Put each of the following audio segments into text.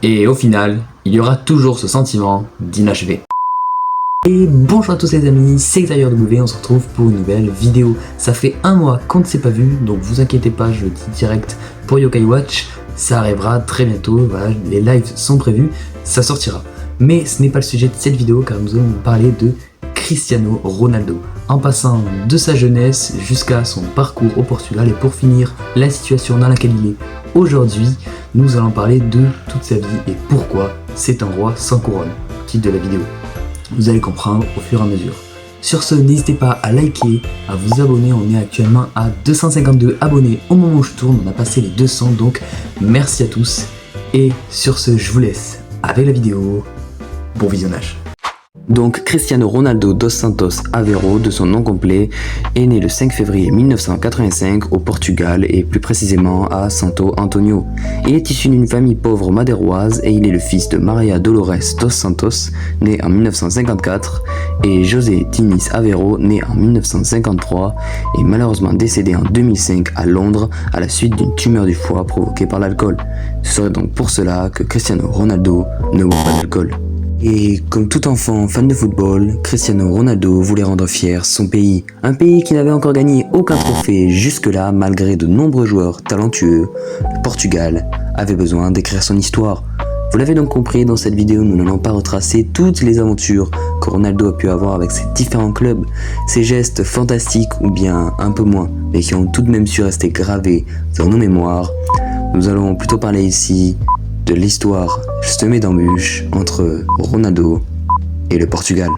Et au final, il y aura toujours ce sentiment d'inachevé. Et bonjour à tous les amis, c'est Xavier W, on se retrouve pour une nouvelle vidéo. Ça fait un mois qu'on ne s'est pas vu, donc vous inquiétez pas, je le dis direct pour Yokai Watch, ça arrivera très bientôt, voilà, les lives sont prévus, ça sortira. Mais ce n'est pas le sujet de cette vidéo car nous allons parler de Cristiano Ronaldo, en passant de sa jeunesse jusqu'à son parcours au Portugal et pour finir la situation dans laquelle il est aujourd'hui, nous allons parler de toute sa vie et pourquoi c'est un roi sans couronne. Titre de la vidéo. Vous allez comprendre au fur et à mesure. Sur ce, n'hésitez pas à liker, à vous abonner, on est actuellement à 252 abonnés au moment où je tourne, on a passé les 200 donc merci à tous. Et sur ce, je vous laisse avec la vidéo, bon visionnage. Donc Cristiano Ronaldo dos Santos Aveiro, de son nom complet, est né le 5 février 1985 au Portugal et plus précisément à Santo Antonio. Il est issu d'une famille pauvre madeiroise et il est le fils de Maria Dolores dos Santos, né en 1954, et José Diniz Aveiro, né en 1953 et malheureusement décédé en 2005 à Londres à la suite d'une tumeur du foie provoquée par l'alcool. Ce serait donc pour cela que Cristiano Ronaldo ne boit pas d'alcool. Et comme tout enfant fan de football, Cristiano Ronaldo voulait rendre fier son pays. Un pays qui n'avait encore gagné aucun trophée jusque-là malgré de nombreux joueurs talentueux. Le Portugal avait besoin d'écrire son histoire. Vous l'avez donc compris, dans cette vidéo nous n'allons pas retracer toutes les aventures que Ronaldo a pu avoir avec ses différents clubs, ses gestes fantastiques ou bien un peu moins, mais qui ont tout de même su rester gravés dans nos mémoires. Nous allons plutôt parler ici de l'histoire semée d'embûches entre Ronaldo et le Portugal.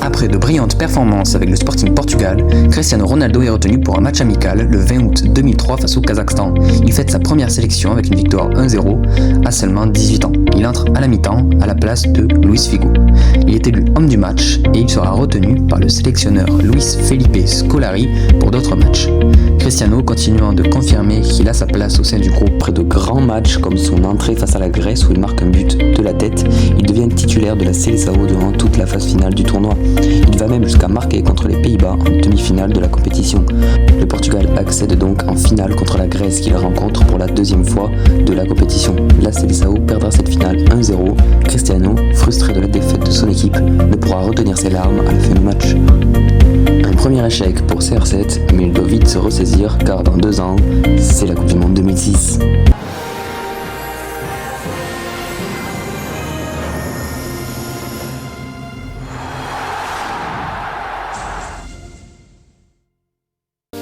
Après de brillantes performances avec le Sporting Portugal, Cristiano Ronaldo est retenu pour un match amical le 20 août 2003 face au Kazakhstan. Il fête sa première sélection avec une victoire 1-0 à seulement 18 ans. Il entre à la mi-temps à la place de Luis Figo. Il est élu homme du match et il sera retenu par le sélectionneur Luis Felipe Scolari pour d'autres matchs. Cristiano continuant de confirmer qu'il a sa place au sein du groupe. Près de grands matchs comme son entrée face à la Grèce où il marque un but de la tête, il devient titulaire de la Seleção durant toute la phase finale du tournoi. Il va même jusqu'à marquer contre les Pays-Bas en demi-finale de la compétition. Le Portugal accède donc en finale contre la Grèce qu'il rencontre pour la deuxième fois de la compétition. La Seleção perdra cette finale 1-0. Cristiano, frustré de la défaite de son équipe, ne pourra retenir ses larmes à la fin du match. Un premier échec pour CR7, mais il doit vite se ressaisir car dans 2 ans, c'est la Coupe du Monde 2006.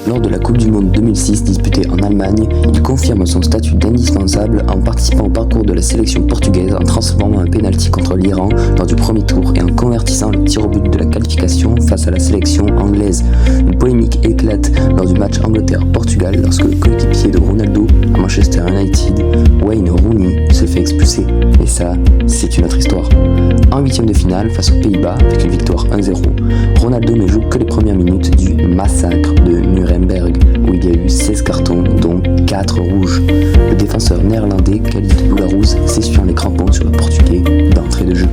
Lors de la Coupe du Monde 2006 disputée en Allemagne, il confirme son statut d'indispensable en participant au parcours de la sélection portugaise en transformant un pénalty contre l'Iran lors du premier tour et en convertissant le tir au but de la qualification face à la sélection anglaise. Une polémique éclate lors du match Angleterre-Portugal lorsque le coéquipier de Ronaldo à Manchester United, Wayne Rooney, se fait expulser. Et ça, c'est une autre histoire. En 8e de finale face aux Pays-Bas avec une victoire 1-0, Ronaldo ne joue que les premières minutes du massacre de Nuremberg où il y a eu 16 cartons dont 4 rouges. Le défenseur néerlandais Khalid Boularouz s'essuie les crampons sur le portugais d'entrée de jeu.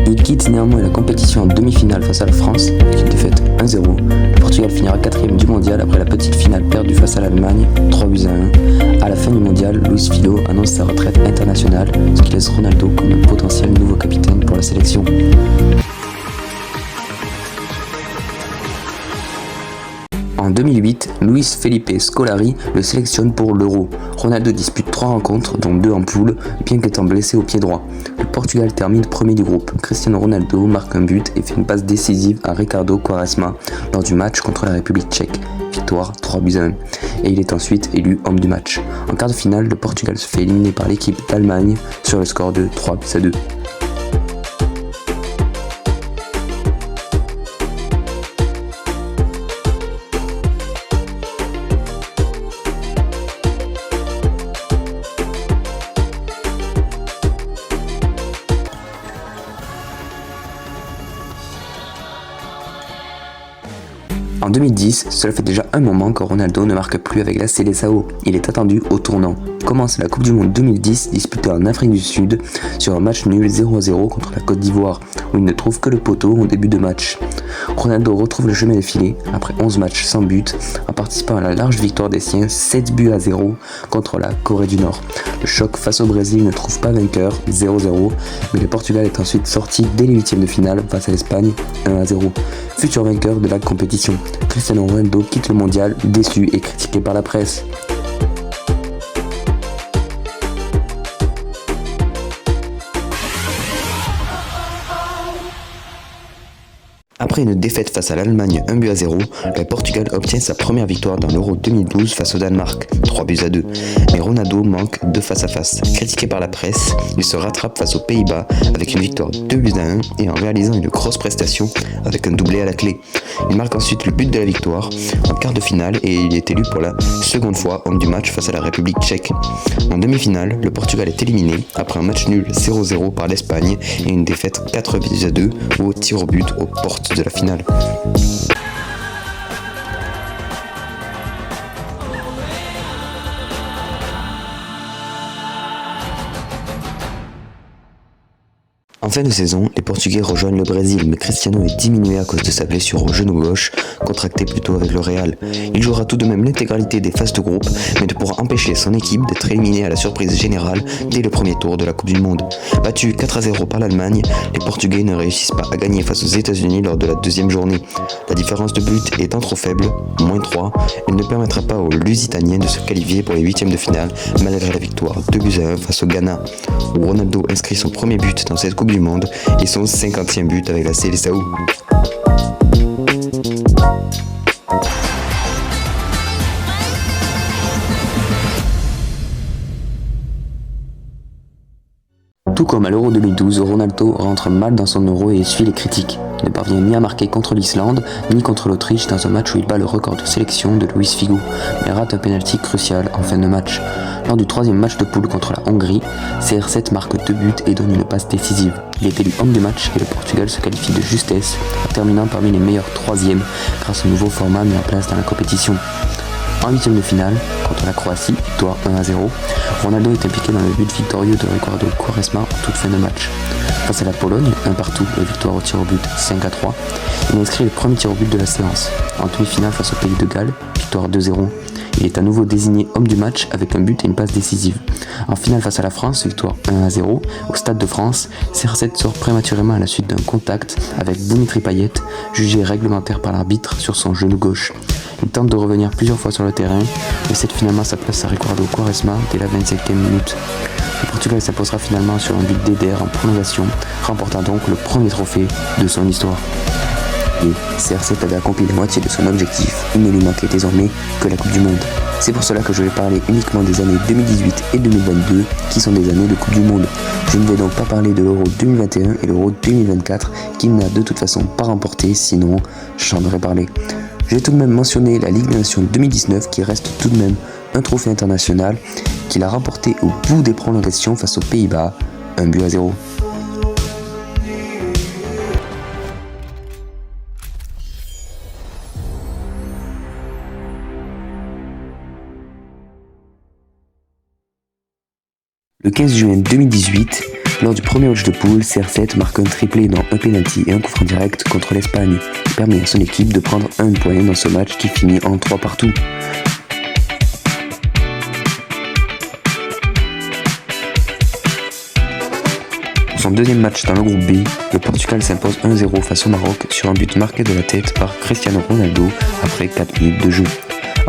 Il quitte néanmoins la compétition en demi-finale face à la France avec une défaite 1-0. Le Portugal finira 4e du mondial après la petite finale perdue face à l'Allemagne 3-1. À la fin du mondial, Luis Figo annonce sa retraite internationale, ce qui laisse Ronaldo comme un potentiel nouveau capitaine pour la sélection. En 2008, Luis Felipe Scolari le sélectionne pour l'Euro. Ronaldo dispute 3 rencontres, dont 2 en poule, bien qu'étant blessé au pied droit. Le Portugal termine premier du groupe. Cristiano Ronaldo marque un but et fait une passe décisive à Ricardo Quaresma lors du match contre la République tchèque. Victoire 3-1. Et il est ensuite élu homme du match. En quart de finale, le Portugal se fait éliminer par l'équipe d'Allemagne sur le score de 3-2. En 2010, cela fait déjà un moment que Ronaldo ne marque plus avec la Seleção. Il est attendu au tournant. Commence la Coupe du Monde 2010 disputée en Afrique du Sud sur un match nul 0-0 contre la Côte d'Ivoire. où il ne trouve que le poteau au début de match. Ronaldo retrouve le chemin des filets après 11 matchs sans but en participant à la large victoire des siens 7-0 contre la Corée du Nord. Le choc face au Brésil ne trouve pas vainqueur, 0-0, mais le Portugal est ensuite sorti dès les huitièmes de finale face à l'Espagne, 1-0. Futur vainqueur de la compétition, Cristiano Ronaldo quitte le mondial déçu et critiqué par la presse. Après une défaite face à l'Allemagne 1-0, le Portugal obtient sa première victoire dans l'Euro 2012 face au Danemark, 3-2. Mais Ronaldo manque de face à face. Critiqué par la presse, il se rattrape face aux Pays-Bas avec une victoire 2-1 et en réalisant une grosse prestation avec un doublé à la clé. Il marque ensuite le but de la victoire en quart de finale et il est élu pour la seconde fois homme du match face à la République tchèque. En demi-finale, le Portugal est éliminé après un match nul 0-0 par l'Espagne et une défaite 4-2 au tir au but aux portes de la finale. En fin de saison, les Portugais rejoignent le Brésil, mais Cristiano est diminué à cause de sa blessure au genou gauche, contractée plutôt avec le Real. Il jouera tout de même l'intégralité des phases de groupe, mais ne pourra empêcher son équipe d'être éliminé à la surprise générale dès le premier tour de la Coupe du Monde. Battus 4-0 par l'Allemagne, les Portugais ne réussissent pas à gagner face aux États-Unis lors de la deuxième journée. La différence de but étant trop faible, -3, elle ne permettra pas aux Lusitaniens de se qualifier pour les huitièmes de finale malgré la victoire 2-1 face au Ghana, où Ronaldo inscrit son premier but dans cette Coupe du Monde et son 50e but avec la Seleção. Tout comme à l'Euro 2012, Ronaldo rentre mal dans son Euro et essuie les critiques. Il ne parvient ni à marquer contre l'Islande, ni contre l'Autriche dans un match où il bat le record de sélection de Luis Figo, mais rate un pénalty crucial en fin de match. Lors du troisième match de poule contre la Hongrie, CR7 marque 2 buts et donne une passe décisive. Il est élu homme du match et le Portugal se qualifie de justesse, en terminant parmi les meilleurs troisièmes grâce au nouveau format mis en place dans la compétition. En huitième de finale, contre la Croatie, victoire 1-0, Ronaldo est impliqué dans le but victorieux de Ricardo Quaresma en toute fin de match. Face à la Pologne, 1-1 et victoire au tir au but 5-3, il inscrit le premier tir au but de la séance. En demi-finale face au Pays de Galles, victoire 2-0. Il est à nouveau désigné homme du match avec un but et une passe décisive. En finale face à la France, victoire 1-0, au Stade de France, CR7 sort prématurément à la suite d'un contact avec Dimitri Payet, jugé réglementaire par l'arbitre sur son genou gauche. Il tente de revenir plusieurs fois sur le terrain, mais cède finalement sa place à Ricardo Quaresma dès la 25e minute. Le Portugal s'imposera finalement sur un but d'Eder en prolongation, remportant donc le premier trophée de son histoire. Et CR7 avait accompli la moitié de son objectif, il ne lui manquait désormais que la Coupe du Monde. C'est pour cela que je vais parler uniquement des années 2018 et 2022, qui sont des années de Coupe du Monde. Je ne vais donc pas parler de l'Euro 2021 et l'Euro 2024, qu'il n'a de toute façon pas remporté, sinon j'en aurais parlé. Je vais tout de même mentionner la Ligue des Nations 2019 qui reste tout de même un trophée international qu'il a remporté au bout des prolongations face aux Pays-Bas, 1-0. Le 15 juin 2018, lors du premier match de poule, CR7 marque un triplé dans un penalty et un coup franc direct contre l'Espagne, qui permet à son équipe de prendre un point dans ce match qui finit en 3-2. Pour son deuxième match dans le groupe B, le Portugal s'impose 1-0 face au Maroc sur un but marqué de la tête par Cristiano Ronaldo après 4 minutes de jeu.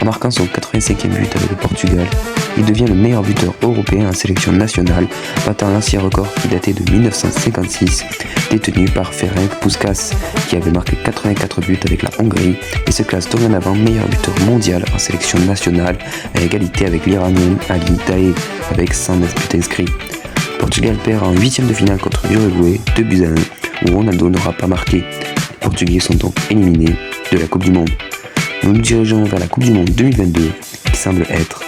En marquant son 85e but avec le Portugal, il devient le meilleur buteur européen en sélection nationale, battant l'ancien record qui datait de 1956, détenu par Ferenc Puskás, qui avait marqué 84 buts avec la Hongrie et se classe dorénavant meilleur buteur mondial en sélection nationale, à égalité avec l'Iranien Ali Daei, avec 109 buts inscrits. Le Portugal perd en 8e de finale contre l'Uruguay, 2-1, où Ronaldo n'aura pas marqué. Les Portugais sont donc éliminés de la Coupe du Monde. Nous nous dirigeons vers la Coupe du Monde 2022, qui semble être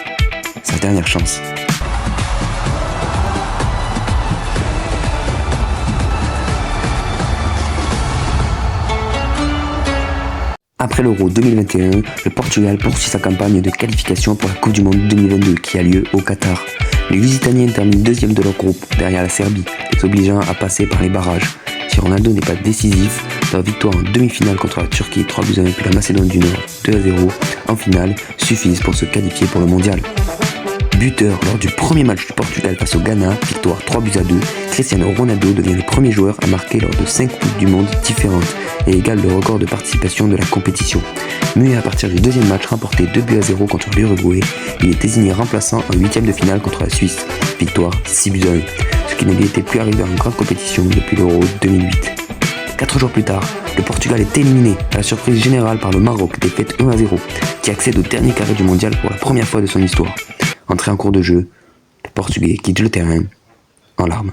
sa dernière chance. Après l'Euro 2021, le Portugal poursuit sa campagne de qualification pour la Coupe du Monde 2022 qui a lieu au Qatar. Les Lusitaniens terminent deuxième de leur groupe, derrière la Serbie, les obligeant à passer par les barrages. si Ronaldo n'est pas décisif, leur victoire en demi-finale contre la Turquie 3-1 puis la Macédoine du Nord 2-0 en finale suffisent pour se qualifier pour le mondial. Buteur lors du premier match du Portugal face au Ghana, victoire 3-2, Cristiano Ronaldo devient le premier joueur à marquer lors de 5 Coupes du Monde différentes et égale le record de participation de la compétition. Muet à partir du deuxième match remporté 2-0 contre l'Uruguay, il est désigné remplaçant en huitième de finale contre la Suisse, victoire 6-1, ce qui ne lui était plus arrivé en grande compétition depuis l'Euro 2008. 4 jours plus tard, le Portugal est éliminé à la surprise générale par le Maroc, défaite 1-0, qui accède au dernier carré du mondial pour la première fois de son histoire. Entré en cours de jeu, le Portugais quitte le terrain en larmes.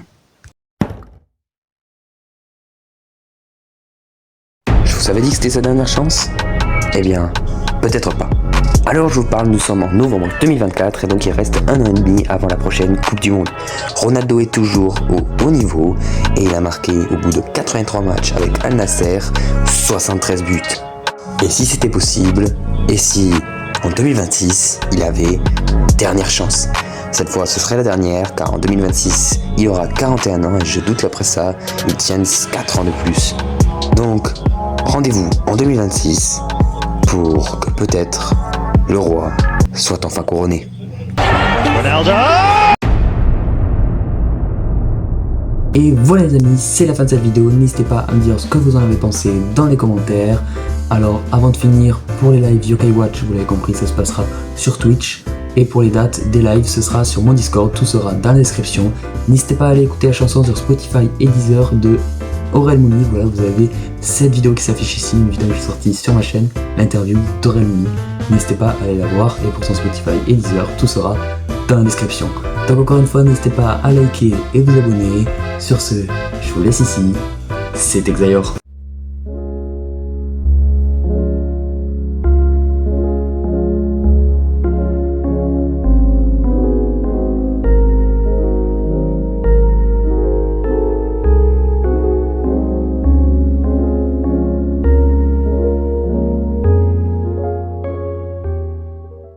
Je vous avais dit que c'était sa dernière chance? Eh bien, peut-être pas. Alors je vous parle, nous sommes en novembre 2024 et donc il reste 1 an et demi avant la prochaine Coupe du Monde. Ronaldo est toujours au haut niveau et il a marqué au bout de 83 matchs avec Al Nassr 73 buts. Et si c'était possible, et si en 2026 il avait dernière chance? Cette fois ce serait la dernière car en 2026 il aura 41 ans et je doute qu'après ça il tienne 4 ans de plus. Donc rendez-vous en 2026 pour que peut-être le roi soit enfin couronné. Ronaldo! Et voilà les amis, c'est la fin de cette vidéo. N'hésitez pas à me dire ce que vous en avez pensé dans les commentaires. Alors avant de finir, pour les lives Yokai Watch, vous l'avez compris, ça se passera sur Twitch. Et pour les dates des lives, ce sera sur mon Discord, tout sera dans la description. N'hésitez pas à aller écouter la chanson sur Spotify et Deezer de Aurel Mouni. Voilà, vous avez cette vidéo qui s'affiche ici, une vidéo qui est sortie sur ma chaîne, l'interview d'Aurel Mouni. N'hésitez pas à aller la voir et pour son Spotify et Deezer, tout sera dans la description. Donc encore une fois, n'hésitez pas à liker et vous abonner. Sur ce, je vous laisse ici, c'était Xayor.